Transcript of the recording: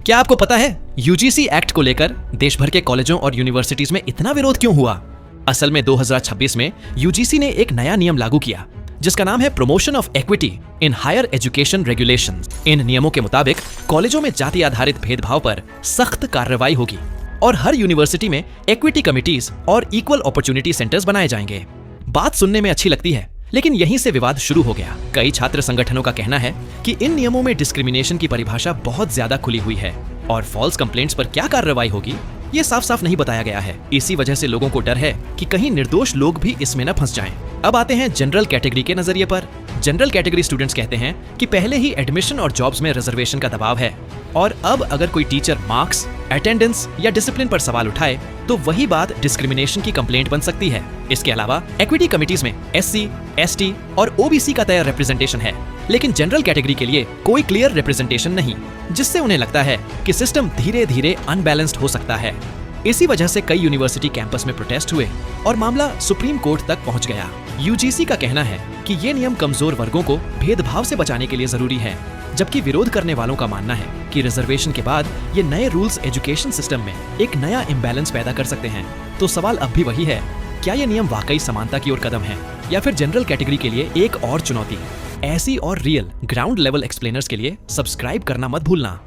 क्या आपको पता है यूजीसी एक्ट को लेकर देश भर के कॉलेजों और यूनिवर्सिटीज में इतना विरोध क्यों हुआ? असल में 2026 में यूजीसी ने एक नया नियम लागू किया जिसका नाम है promotion of equity in higher education regulations. इन नियमों के मुताबिक कॉलेजों में जाति आधारित भेदभाव पर सख्त कार्रवाई होगी और हर यूनिवर्सिटी में इक्विटी कमिटीज और इक्वल अपॉर्चुनिटी सेंटर्स बनाए जाएंगे। बात सुनने में अच्छी लगती है, लेकिन यहीं से विवाद शुरू हो गया। कई छात्र संगठनों का कहना है कि इन नियमों में डिस्क्रिमिनेशन की परिभाषा बहुत ज्यादा खुली हुई है और फॉल्स कंप्लेंट्स पर क्या कार्रवाई होगी ये साफ साफ नहीं बताया गया है। इसी वजह से लोगों को डर है कि कहीं निर्दोष लोग भी इसमें न फंस जाएं। अब आते हैं जनरल कैटेगरी के नजरिए पर। जनरल कैटेगरी स्टूडेंट्स कहते हैं कि पहले ही एडमिशन और जॉब्स में रिजर्वेशन का दबाव है और अब अगर कोई टीचर मार्क्स, अटेंडेंस या डिसिप्लिन पर सवाल उठाए तो वही बात डिस्क्रिमिनेशन की कंप्लेंट बन सकती है। इसके अलावा इक्विटी कमिटीज में एससी, एसटी और ओबीसी का तय रिप्रेजेंटेशन है, लेकिन जनरल कैटेगरी के लिए कोई क्लियर रिप्रेजेंटेशन नहीं, जिससे उन्हें लगता है कि सिस्टम धीरे धीरे अनबैलेंस्ड हो सकता है। इसी वजह से कई यूनिवर्सिटी कैंपस में प्रोटेस्ट हुए और मामला सुप्रीम कोर्ट तक पहुंच गया। यूजीसी का कहना है कि ये नियम कमजोर वर्गों को भेदभाव से बचाने के लिए जरूरी है, जबकि विरोध करने वालों का मानना है कि रिजर्वेशन के बाद ये नए रूल्स एजुकेशन सिस्टम में एक नया इम्बैलेंस पैदा कर सकते हैं। तो सवाल अब भी वही है, क्या ये नियम वाकई समानता की ओर कदम है या फिर जनरल कैटेगरी के लिए एक और चुनौती? ऐसी और रियल ग्राउंड लेवल एक्सप्लेनर्स के लिए सब्सक्राइब करना मत भूलना।